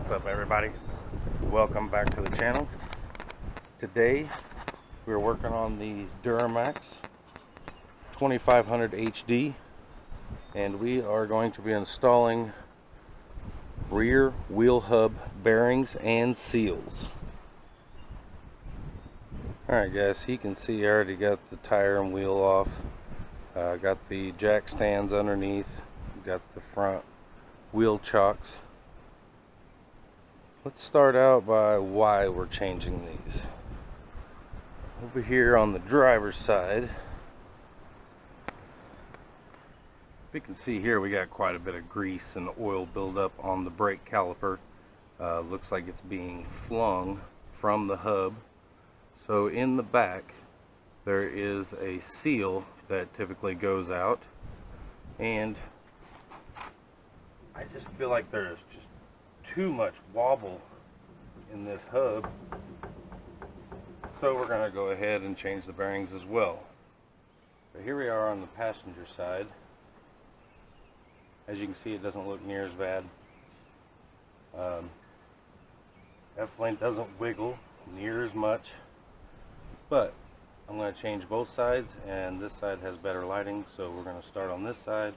What's up, everybody? Welcome back to the channel. Today we're working on the Duramax 2500 HD, and we are going to be installing rear wheel hub bearings and seals. Alright guys, so you can see I already got the tire and wheel off. Got the jack stands underneath, got the front wheel chocks. Let's start out by why we're changing these. Over here on the driver's side, we can see here we got quite a bit of grease and oil buildup on the brake caliper. Looks like it's being flung from the hub. So in the back there is a seal that typically goes out, and I just feel like there's just too much wobble in this hub, so we're going to go ahead and change the bearings as well. So here we are on the passenger side. As you can see, it doesn't look near as bad. Definitely doesn't wiggle near as much, but I'm going to change both sides, and this side has better lighting, so we're going to start on this side.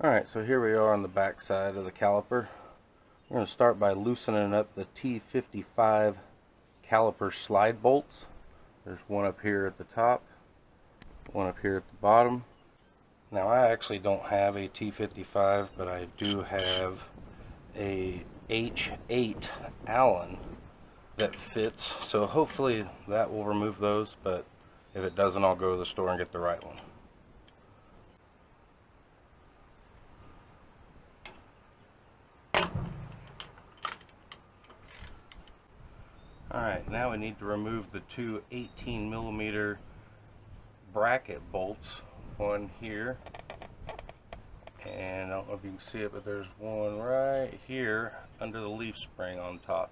Alright, so here we are on the back side of the caliper. We're going to start by loosening up the T55 caliper slide bolts. There's one up here at the top, one up here at the bottom. Now I actually don't have a T55, but I do have a H8 Allen that fits, so hopefully that will remove those, but if it doesn't, I'll go to the store and get the right one. Alright, now we need to remove the two 18mm bracket bolts. One here, and I don't know if you can see it, but there's one right here under the leaf spring on top.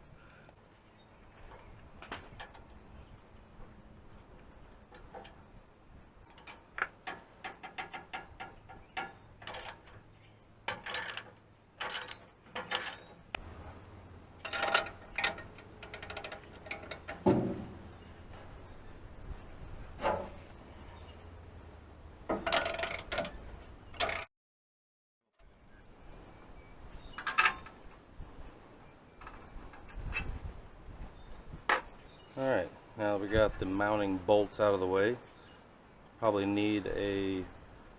Alright, now we got the mounting bolts out of the way. Probably need a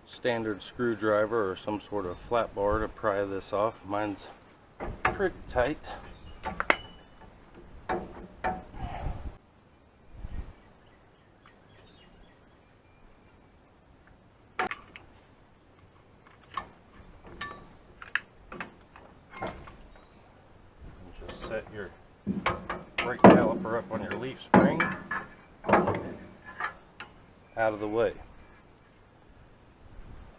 standard screwdriver or some sort of flat bar to pry this off. Mine's pretty tight. Just set your brake caliper up on your leaf spring out of the way.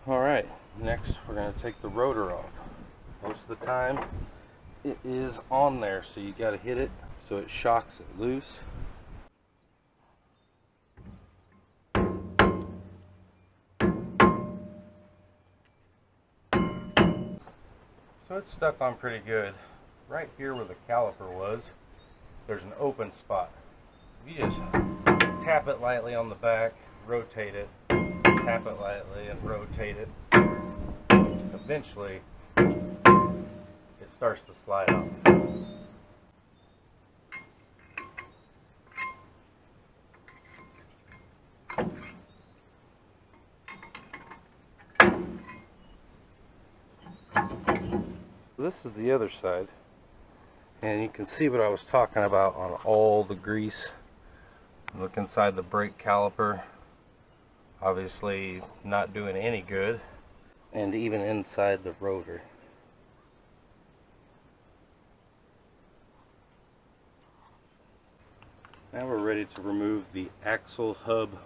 Alright, next we're going to take the rotor off. Most of the time it is on there, so you got to hit it so it shocks it loose. So it's stuck on pretty good. Right here where the caliper was, there's an open spot. You just tap it lightly on the back, rotate it, tap it lightly and rotate it. Eventually it starts to slide off. This is the other side. And you can see what I was talking about on all the grease. Look inside the brake caliper. Obviously not doing any good. And even inside the rotor. Now we're ready to remove the axle hub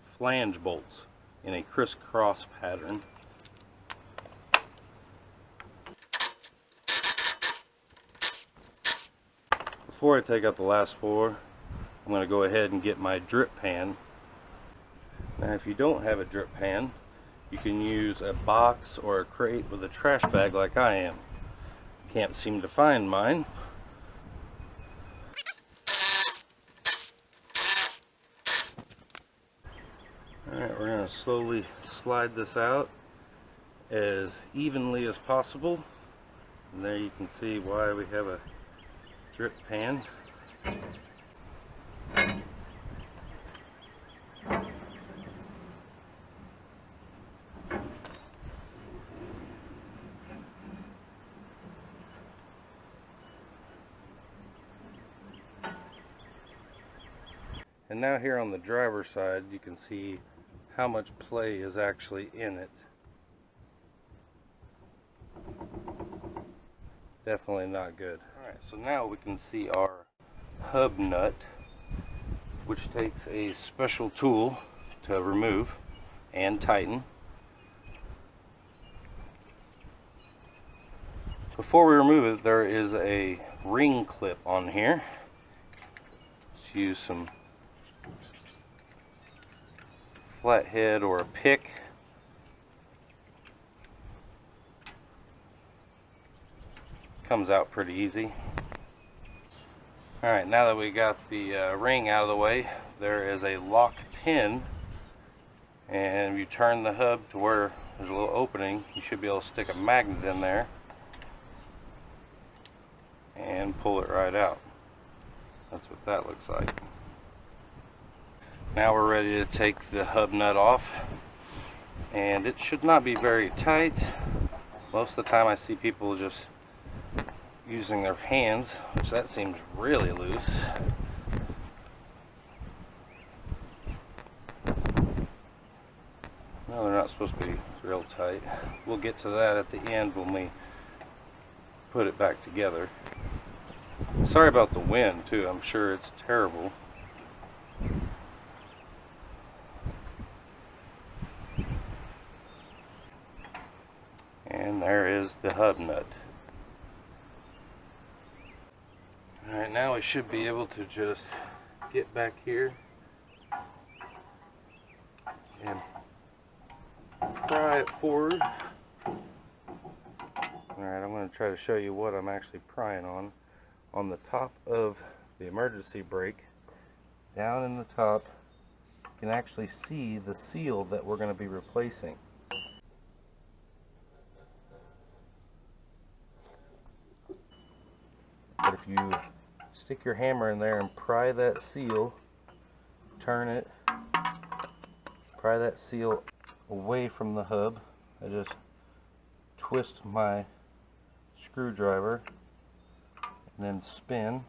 flange bolts in a crisscross pattern. Before I take out the last four, I'm going to go ahead and get my drip pan. Now if you don't have a drip pan, you can use a box or a crate with a trash bag like I am. Can't seem to find mine, Alright, we're going to slowly slide this out as evenly as possible. And there you can see why we have a drip pan. And now here on the driver's side, you can see how much play is actually in it. Definitely not good. Alright, so now we can see our hub nut, which takes a special tool to remove and tighten. Before we remove it, there is a ring clip on here. Let's use some flathead or a pick. Comes out pretty easy. Alright, now that we got the ring out of the way, there is a lock pin, and if you turn the hub to where there's a little opening, you should be able to stick a magnet in there and pull it right out. That's what that looks like. Now we're ready to take the hub nut off, and it should not be very tight. Most of the time I see people just using their hands, which that seems really loose. No, they're not supposed to be real tight. We'll get to that at the end when we put it back together. Sorry about the wind too, I'm sure it's terrible. And there is the hub nut. Alright, now we should be able to just get back here and pry it forward. Alright, I'm going to try to show you what I'm actually prying on. On the top of the emergency brake, down in the top, you can actually see the seal that we're going to be replacing. But if you stick your hammer in there and pry that seal, turn it, pry that seal away from the hub, I just twist my screwdriver and then spin,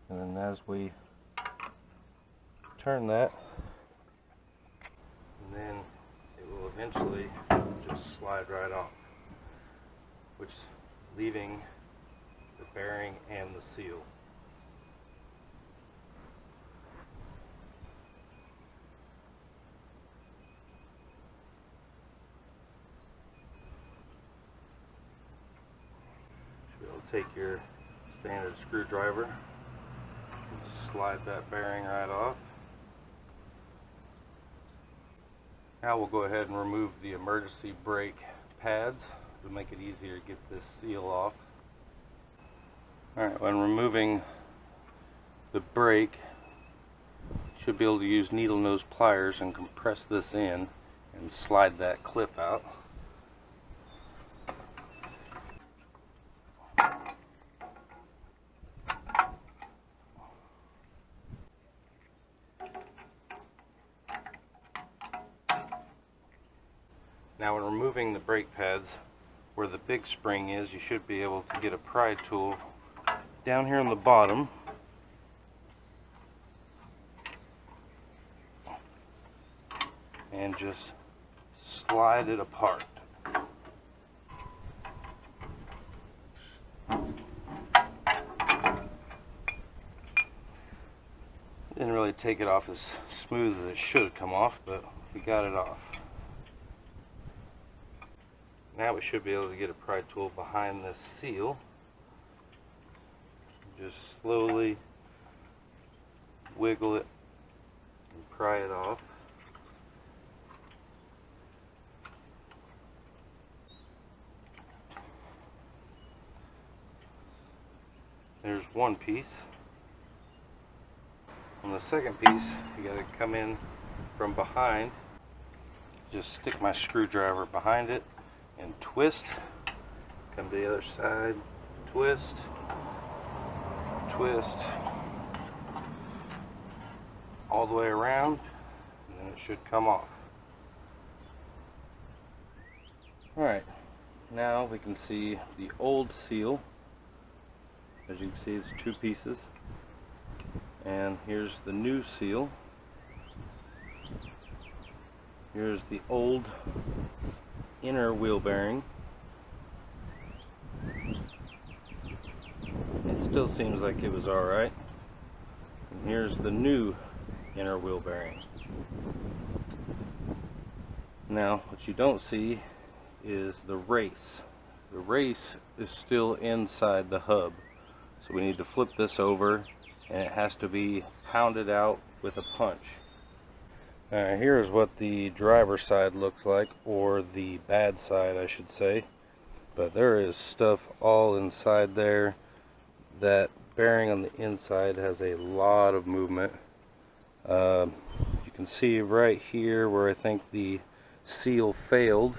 and then as we turn that, and then it will eventually just slide right off, which leaving the bearing and the seal. You'll be able to take your standard screwdriver and slide that bearing right off. Now we'll go ahead and remove the emergency brake pads to make it easier to get this seal off. Alright, when removing the brake, you should be able to use needle nose pliers and compress this in and slide that clip out. Now when removing the brake pads, where the big spring is, you should be able to get a pry tool down here on the bottom and just slide it apart. Didn't really take it off as smooth as it should have come off, but we got it off. Now we should be able to get a pry tool behind this seal. Just slowly wiggle it and pry it off. There's one piece. On the second piece, you got to come in from behind. Just stick my screwdriver behind it and twist. Come to the other side, twist, twist, all the way around, and then it should come off. Alright, now we can see the old seal. As you can see, it's two pieces. And here's the new seal. Here's the old inner wheel bearing. It still seems like it was alright. And here's the new inner wheel bearing. Now, what you don't see is the race. The race is still inside the hub. So we need to flip this over, and it has to be pounded out with a punch. Alright, here's what the driver's side looks like, or the bad side I should say. But there is stuff all inside there. That bearing on the inside has a lot of movement. You can see right here where I think the seal failed.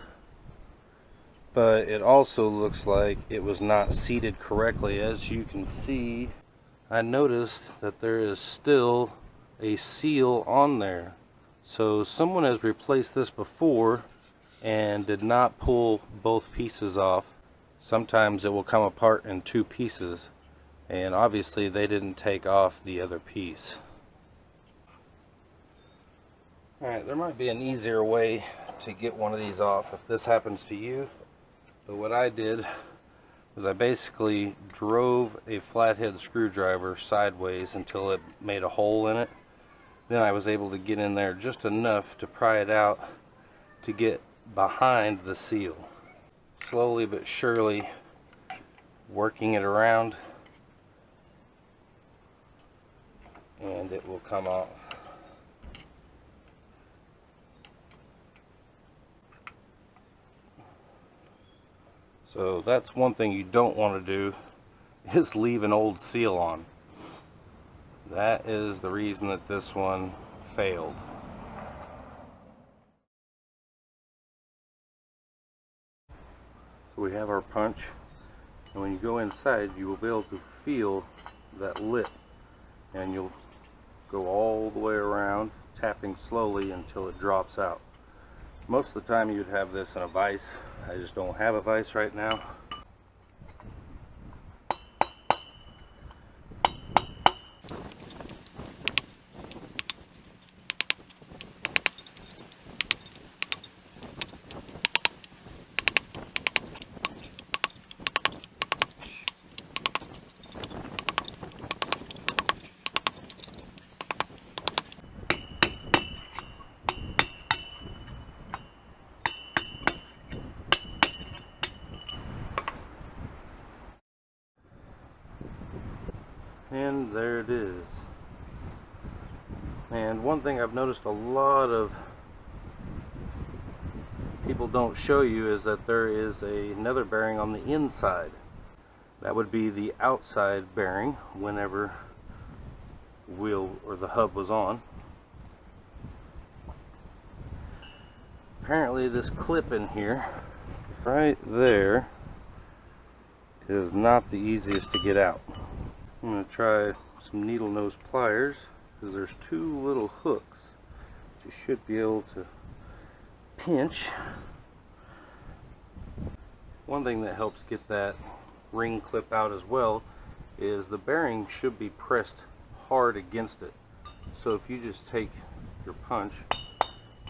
But it also looks like it was not seated correctly. As you can see, I noticed that there is still a seal on there. So someone has replaced this before and did not pull both pieces off. Sometimes it will come apart in two pieces, and obviously they didn't take off the other piece. Alright, there might be an easier way to get one of these off if this happens to you. But what I did was I basically drove a flathead screwdriver sideways until it made a hole in it. Then I was able to get in there just enough to pry it out to get behind the seal. Slowly but surely working it around, and it will come off. So that's one thing you don't want to do, is leave an old seal on. That is the reason that this one failed. So we have our punch, and when you go inside you will be able to feel that lip, and you'll go all the way around, tapping slowly until it drops out. Most of the time you'd have this in a vise. I just don't have a vise right now. And there it is. And one thing I've noticed a lot of people don't show you is that there is another bearing on the inside. That would be the outside bearing whenever wheel or the hub was on. Apparently this clip in here right there is not the easiest to get out. I'm going to try some needle nose pliers, because there's two little hooks that you should be able to pinch. One thing that helps get that ring clip out as well is the bearing should be pressed hard against it. So if you just take your punch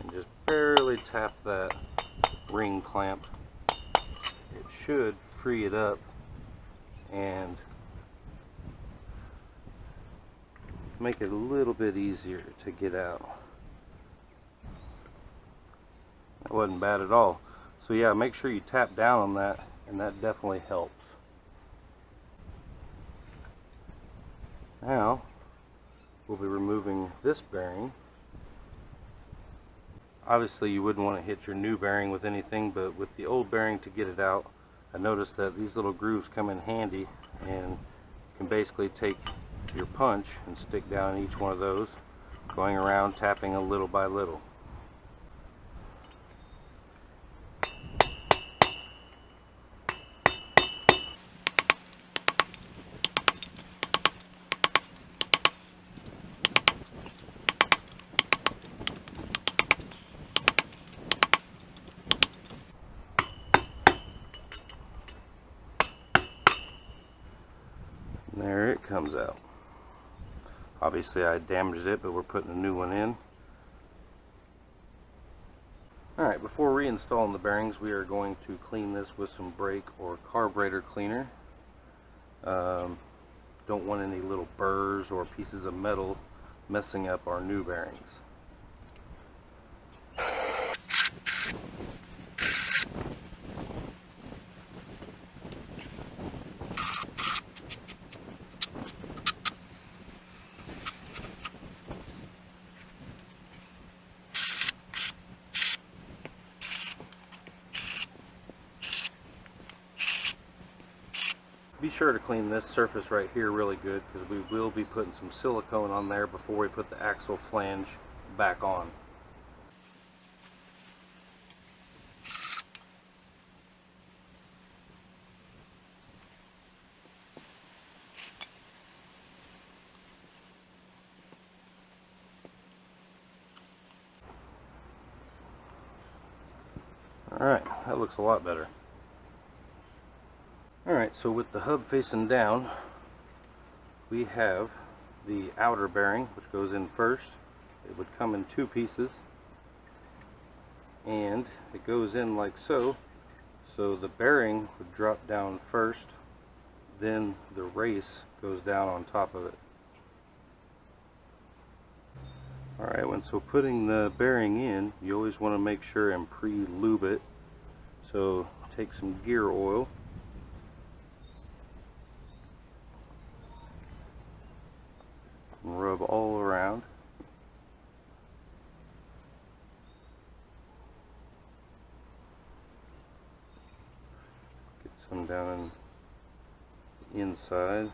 and just barely tap that ring clamp, it should free it up and make it a little bit easier to get out. That wasn't bad at all. So yeah, make sure you tap down on that, and that definitely helps. Now we'll be removing this bearing. Obviously you wouldn't want to hit your new bearing with anything, but with the old bearing to get it out, I noticed that these little grooves come in handy, and you can basically take your punch and stick down each one of those, going around tapping a little by little. There it comes out. Obviously I damaged it, but we're putting a new one in. Alright, before reinstalling the bearings, we are going to clean this with some brake or carburetor cleaner. Don't want any little burrs or pieces of metal messing up our new bearings. Be sure to clean this surface right here really good, because we will be putting some silicone on there before we put the axle flange back on. Alright, that looks a lot better. Alright, so with the hub facing down, we have the outer bearing, which goes in first. It would come in two pieces, and it goes in like so. So the bearing would drop down first, then the race goes down on top of it. Alright, so putting the bearing in, you always want to make sure and pre-lube it. So take some gear oil, and rub all around. Get some down in the inside.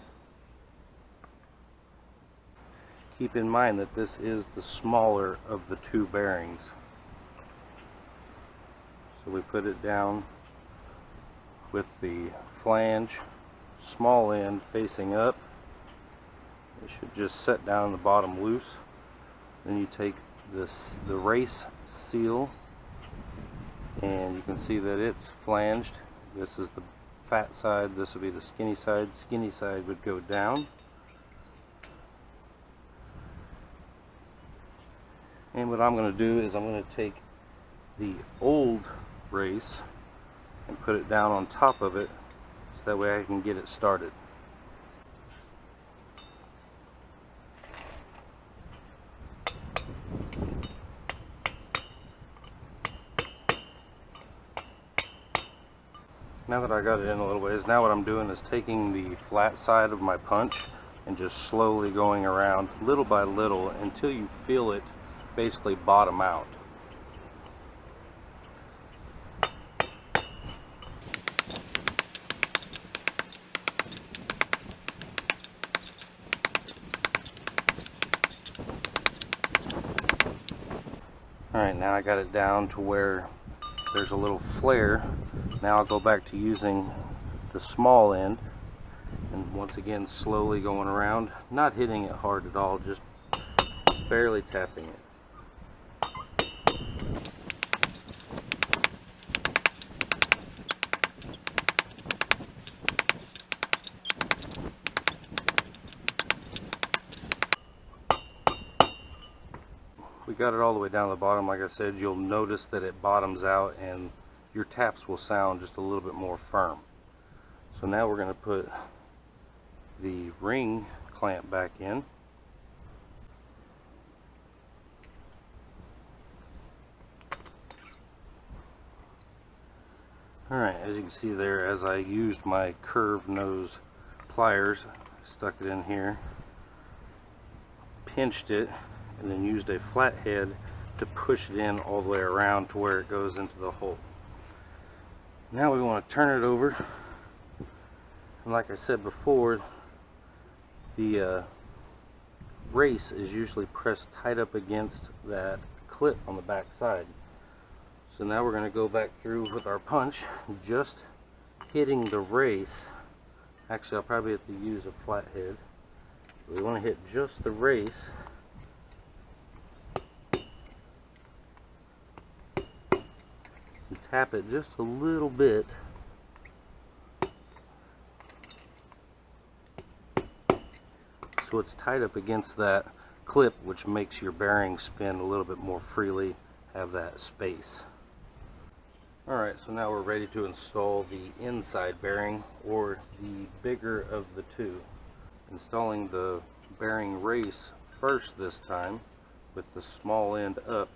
Keep in mind that this is the smaller of the two bearings. So we put it down with the flange, small end facing up. It should just set down the bottom loose. Then you take the race seal, and you can see that it's flanged. This is the fat side, this would be the skinny side. Skinny side would go down. And what I'm going to do is I'm going to take the old race and put it down on top of it, so that way I can get it started. Now that I got it in a little ways, now what I'm doing is taking the flat side of my punch and just slowly going around little by little until you feel it basically bottom out. Alright, now I got it down to where there's a little flare. Now I'll go back to using the small end, and once again slowly going around, not hitting it hard at all, just barely tapping it. We got it all the way down to the bottom. Like I said, you'll notice that it bottoms out and your taps will sound just a little bit more firm. So now we're going to put the ring clamp back in. Alright, as you can see there, as I used my curved nose pliers, stuck it in here, pinched it, and then used a flat head to push it in all the way around to where it goes into the hole. Now we want to turn it over, and like I said before, the race is usually pressed tight up against that clip on the back side. So now we're going to go back through with our punch, just hitting the race. Actually, I'll probably have to use a flathead. We want to hit just the race. And tap it just a little bit. So it's tight up against that clip, which makes your bearing spin a little bit more freely, have that space. Alright, so now we're ready to install the inside bearing, or the bigger of the two. Installing the bearing race first this time, with the small end up,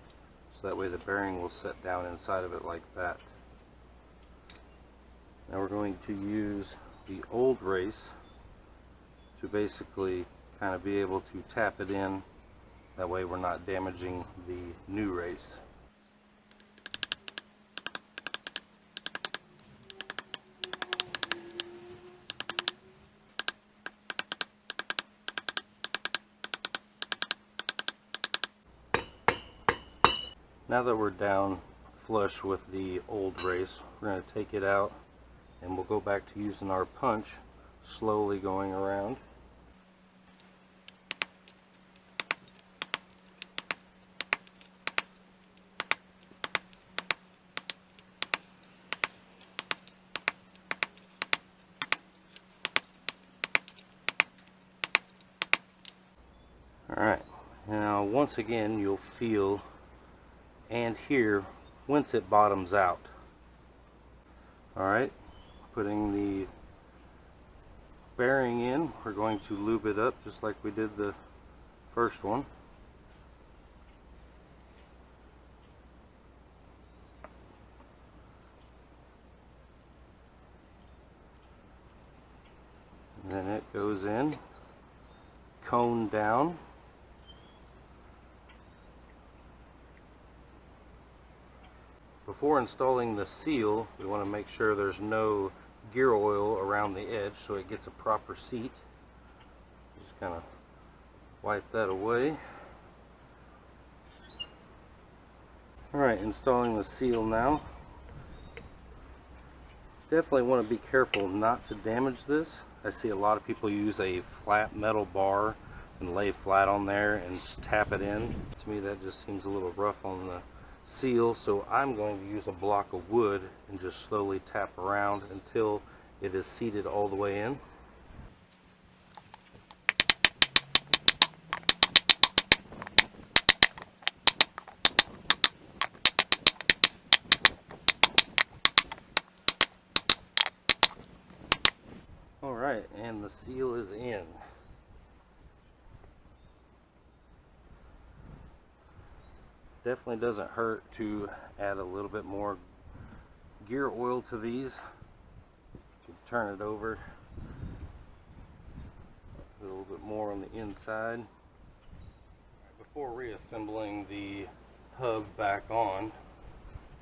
so that way the bearing will set down inside of it like that. Now we're going to use the old race to basically kind of be able to tap it in. That way we're not damaging the new race. Now that we're down flush with the old race, we're going to take it out and we'll go back to using our punch, slowly going around. Alright, now once again you'll feel and hear whence it bottoms out. Alright, putting the bearing in, we're going to lube it up just like we did the first one. And then it goes in, cone down. Before installing the seal, we want to make sure there's no gear oil around the edge so it gets a proper seat. Just kind of wipe that away. Alright, installing the seal now. Definitely want to be careful not to damage this. I see a lot of people use a flat metal bar and lay flat on there and just tap it in. To me that just seems a little rough on the seal, so I'm going to use a block of wood and just slowly tap around until it is seated all the way in. Alright, and the seal is in. Definitely doesn't hurt to add a little bit more gear oil to these. You can turn it over a little bit more on the inside. Before reassembling the hub back on,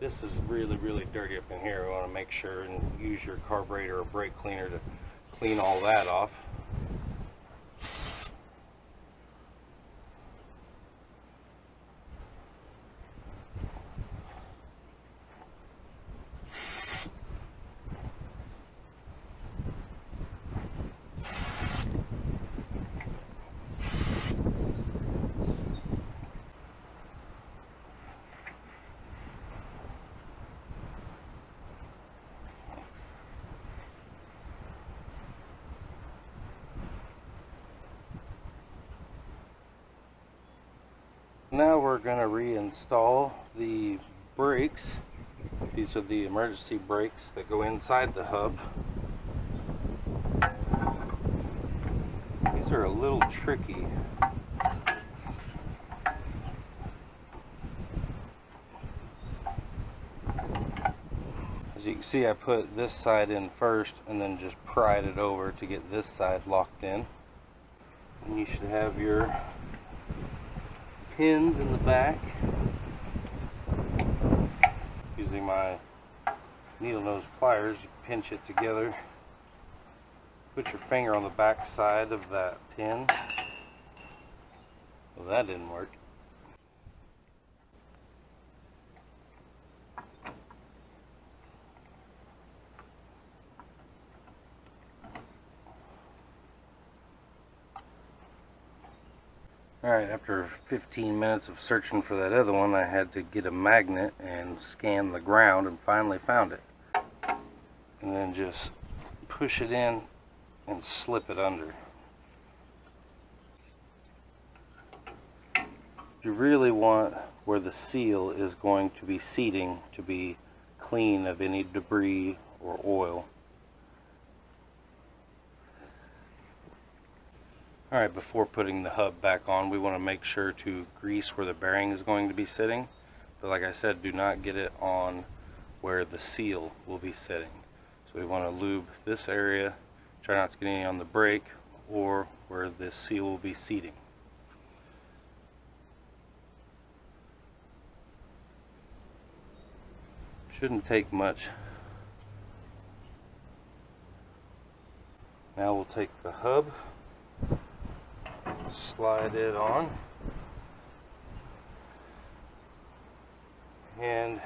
this is really dirty up in here. We want to make sure and use your carburetor or brake cleaner to clean all that off. Now we're going to reinstall the brakes. These are the emergency brakes that go inside the hub. These are a little tricky. As you can see, I put this side in first and then just pried it over to get this side locked in. And you should have your pins in the back. Using my needle nose pliers, you pinch it together. Put your finger on the back side of that pin. that didn't work. Alright, after 15 minutes of searching for that other one, I had to get a magnet and scan the ground and finally found it. And then just push it in and slip it under. You really want where the seal is going to be seating to be clean of any debris or oil. Alright, before putting the hub back on, we want to make sure to grease where the bearing is going to be sitting. But like I said, do not get it on where the seal will be sitting. So we want to lube this area, try not to get any on the brake or where the seal will be seating. Shouldn't take much. Now we'll take the hub, slide it on, and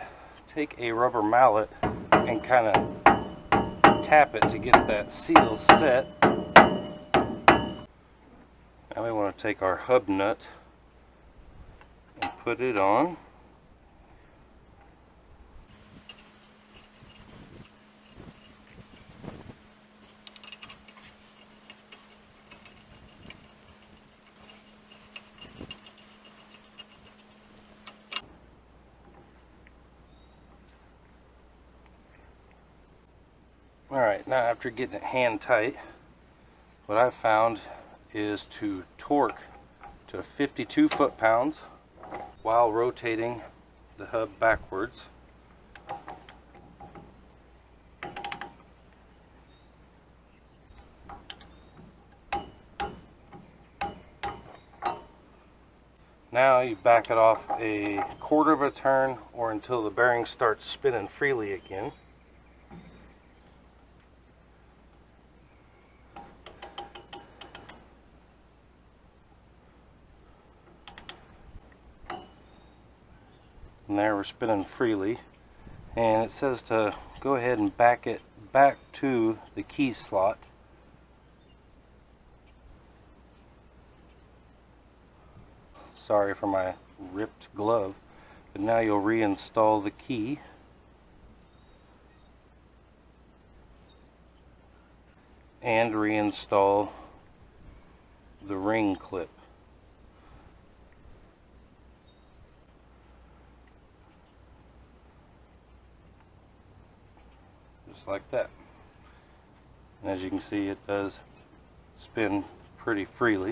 take a rubber mallet and kind of tap it to get that seal set. Now we want to take our hub nut and put it on. Alright, now after getting it hand tight, what I've found is to torque to 52 foot-pounds while rotating the hub backwards. Now you back it off a quarter of a turn or until the bearing starts spinning freely again. And there we're spinning freely, and it says to go ahead and back it back to the key slot. Sorry for my ripped glove, but now you'll reinstall the key and reinstall the ring clip. Like that. And as you can see, it does spin pretty freely.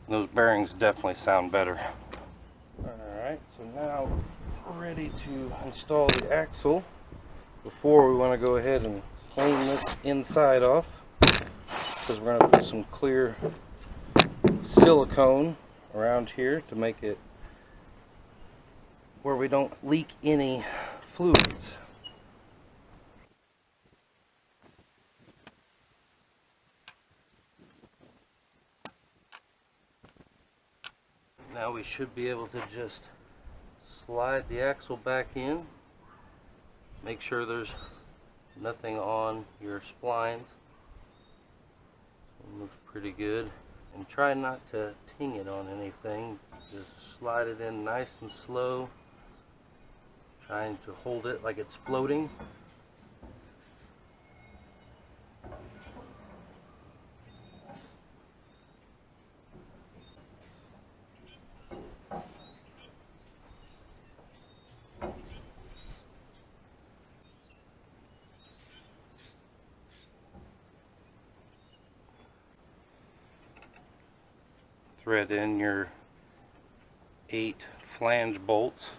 And those bearings definitely sound better. Alright, so now we're ready to install the axle. Before, we want to go ahead and clean this inside off, because we're going to put some clear silicone around here to make it where we don't leak any fluids. Now we should be able to just slide the axle back in. Make sure there's nothing on your splines. It looks pretty good. And try not to ting it on anything. Just slide it in nice and slow. Trying to hold it like it's floating. Thread in your 8 flange bolts.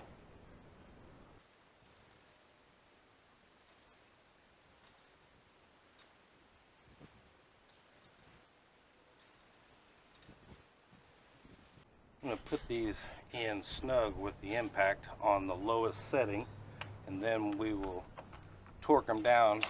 I'm going to put these in snug with the impact on the lowest setting, and then we will torque them down.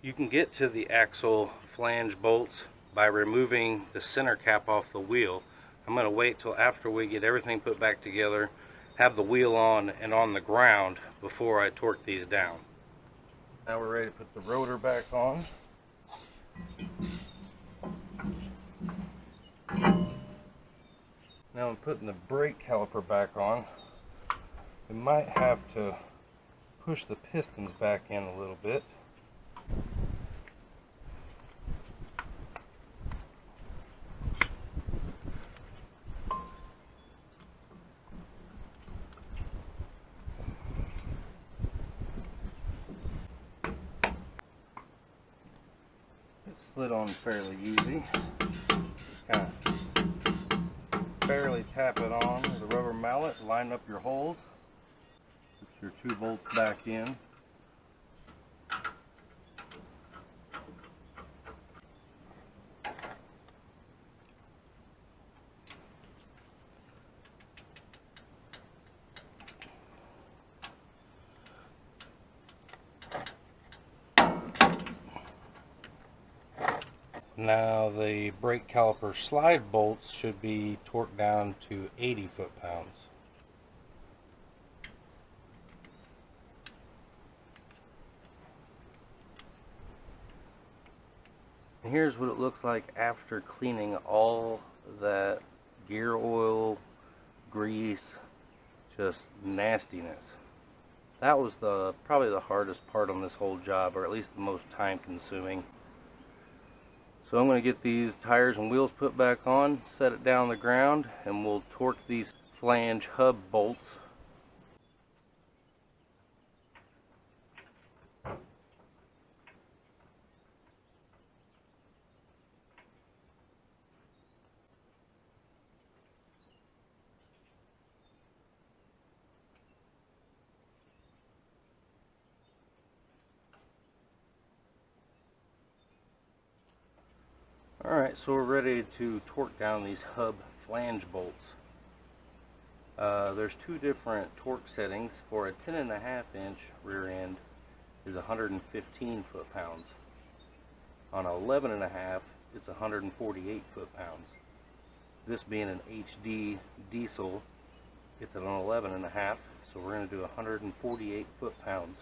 You can get to the axle flange bolts by removing the center cap off the wheel. I'm going to wait till after we get everything put back together, have the wheel on and on the ground before I torque these down. Now we're ready to put the rotor back on. Now I'm putting the brake caliper back on. We might have to push the pistons back in a little bit. It slid on fairly easy. Just kind of barely tap it on with a rubber mallet, line up your holes, put your 2 bolts back in. Now the brake caliper slide bolts should be torqued down to 80 foot-pounds. And here's what it looks like after cleaning all that gear oil, grease, just nastiness. That was probably the hardest part on this whole job, or at least the most time consuming. So I'm going to get these tires and wheels put back on, set it down on the ground, and we'll torque these flange hub bolts. Alright, so we're ready to torque down these hub flange bolts. There's 2 different torque settings. For a 10.5 inch rear end is 115 foot-pounds. On 11.5, it's 148 foot-pounds. This being an HD diesel, it's an 11.5, so we're going to do 148 foot-pounds.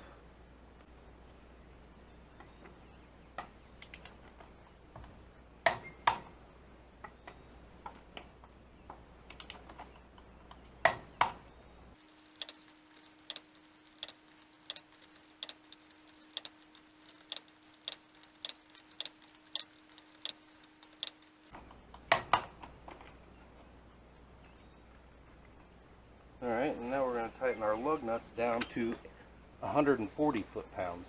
Alright, and now we're going to tighten our lug nuts down to 140 foot-pounds.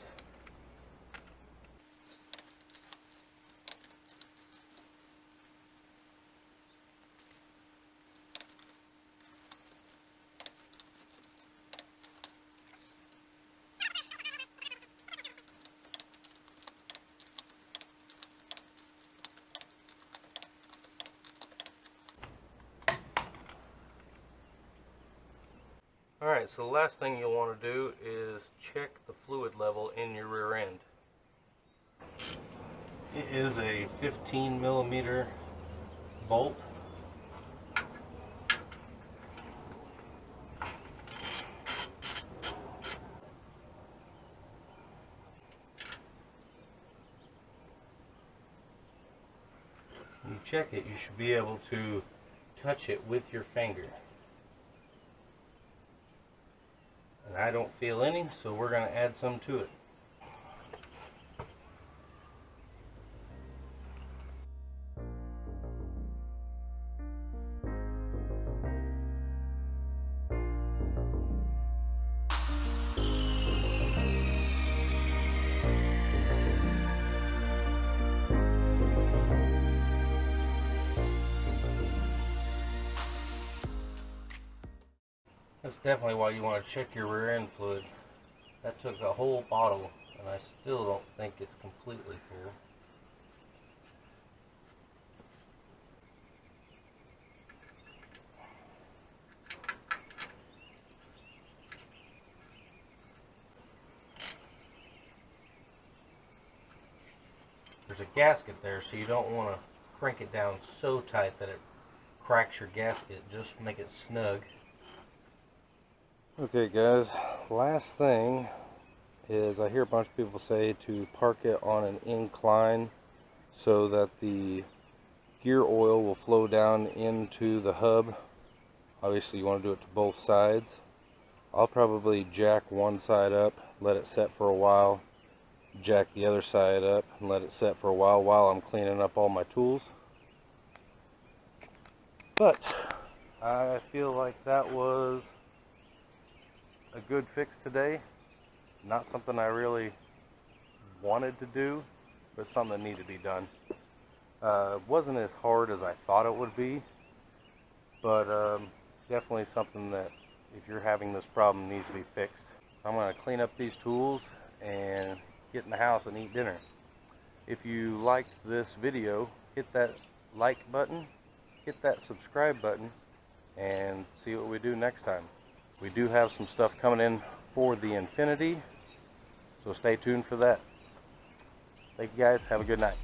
Alright, so the last thing you'll want to do is check the fluid level in your rear end. It is a 15mm bolt. When you check it, you should be able to touch it with your finger. And I don't feel any, so we're going to add some to it. That's definitely why you want to check your rear end fluid. That took a whole bottle, and I still don't think it's completely full. a gasket there, so you don't want to crank it down so tight that it cracks your gasket. Just make it snug. Okay guys, last thing is I hear a bunch of people say to park it on an incline so that the gear oil will flow down into the hub. Obviously you want to do it to both sides. I'll probably jack one side up, let it set for a while, jack the other side up and let it set for a while I'm cleaning up all my tools. But I feel like that was a good fix today. Not something I really wanted to do, but something that needed to be done. It wasn't as hard as I thought it would be, but definitely something that if you're having this problem needs to be fixed. I'm going to clean up these tools and get in the house and eat dinner. If you liked this video, hit that like button, hit that subscribe button, and see what we do next time. We do have some stuff coming in for the Infinity, so stay tuned for that. Thank you guys. Have a good night.